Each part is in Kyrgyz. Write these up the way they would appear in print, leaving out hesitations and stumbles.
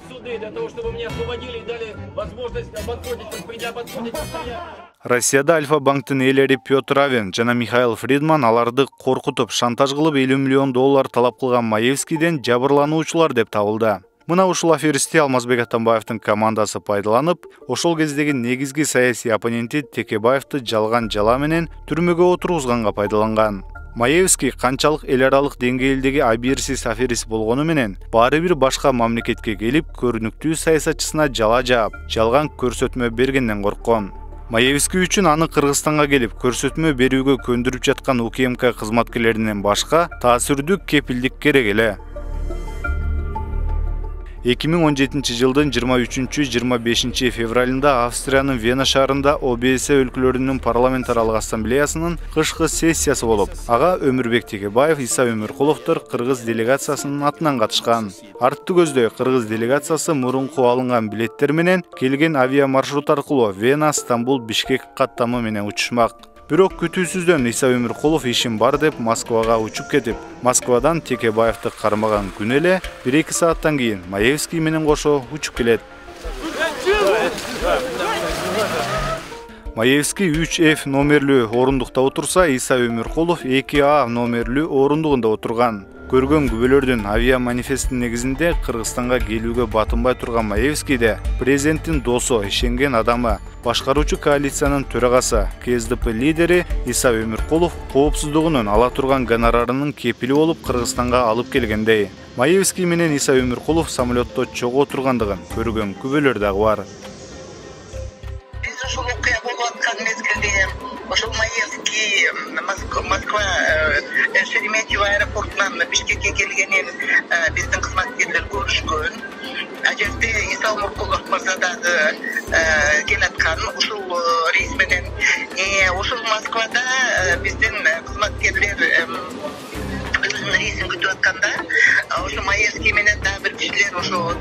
суды для того, чтобы меня освободили и дали возможность обанкротить, придя обанкротить постоянно. Россияда Альфа-банктын ээлери Петр Авен жана Михаил Фридман аларды коркутуп, шантаж кылып $50 миллион талап кылган Маевскийден жабырлануучулар деп табылды. Мына ушул аферисти Алмазбек Атамбаевдин командасы пайдаланып, ошол кездеги негизги саясий оппоненти Текебаевди жалган жала менен түрмөгө отургузганга пайдаланган. Маевский канчалык эл аралык деңгээлдеги абийирсиз аферист болгону менен баары бир башка мамлекетке келип, көрүнүктүү саясатчысына жала жаап, жалган көрсөтмө бергенден корккон. Маевский үчүн аны Кыргызстанга келип көрсөтмө берүүгө көндүрүп жаткан УКМК кызматкерлеринен башка таасирдүү кепилдик керек эле. 2017 жылдын 23-25 февралында Австриянын Вена шаарында ОБС өлкөлөрүнүн парламентаралык ассамблеясынын кышкы сессиясы болуп, ага Өмүрбек Текебаев, Иса Өмүркуловдор кыргыз делегациясынын атынан катышкан. Артты көздөй кыргыз делегациясы мурунку алынган билеттер менен келген авиа маршрут аркылуу Вена, Стамбул, Бишкек каттамы менен учушмак. Бирок күтүүсүздөн Иса Өмүркулов ишим бар деп Москвага учуп кетип, Москвадан Текебаевди кармаган күн эле 1-2 сааттан кийин Маевский менен кошо учуп келет. Маевский 3F номерлүү орундукта отурса, Иса Өмүркулов 2A номерлүү орундугунда отурган. Көргөн күбөлөрдүн авиа манифестин негизинде Кыргызстанга келүүгө батынбай турган Маевскийде президенттин досу, ишенген адамы, башкаруучу коалициянын төрагасы, КСДП лидери Иса Өмүркулов коопсуздугунун ала турган гонорарынын кепили болуп Кыргызстанга алып келгендей. Маевский менен Иса Өмүркулов самолетто чогуу отургандыгын көргөн күбөлөр дагы бар. Ошол окуя болуп аткан мезгилде ошол Маевский Москва Шереметьево аэропортунан Бишкекке келгенин биздин кызматкерлер көрүшкөн. Ажерде Иса Өмүркулов мырза дагы келаткан ушул рейс менен. Ошол Москвада биздин кызматкерлер өзүнүн рейсин күтүп атканда, ошо Маевский менен дагы бир кишилер ошо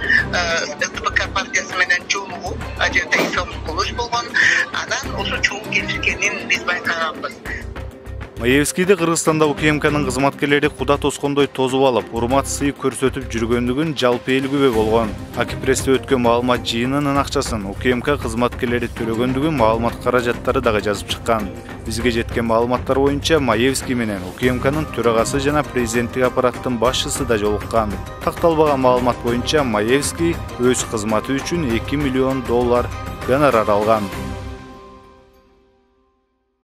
СПК партиясы менен жолугуп, ажерде Иса Өмүркулов болгон, анан ошо чогуу келишкенин биз байкаганбыз. Маевскийди Кыргызстанда УКМКнын кызматкерлери куда тоскондой тосуп алып, урмат сый көрсөтүп жүргөндүгүн жалпы эл күбө болгон. Акипрессте өткөн маалымат жыйынынын акчасын УКМК кызматкерлери төлөгөндүгүн маалымат каражаттары дагы жазып чыккан. Бизге жеткен маалыматтар боюнча Маевский менен УКМКнын төрагасы жана президенттик аппараттын башчысы да жолуккан. Такталбаган маалымат боюнча Маевский өз кызматы үчүн $2 миллион гонорар алган.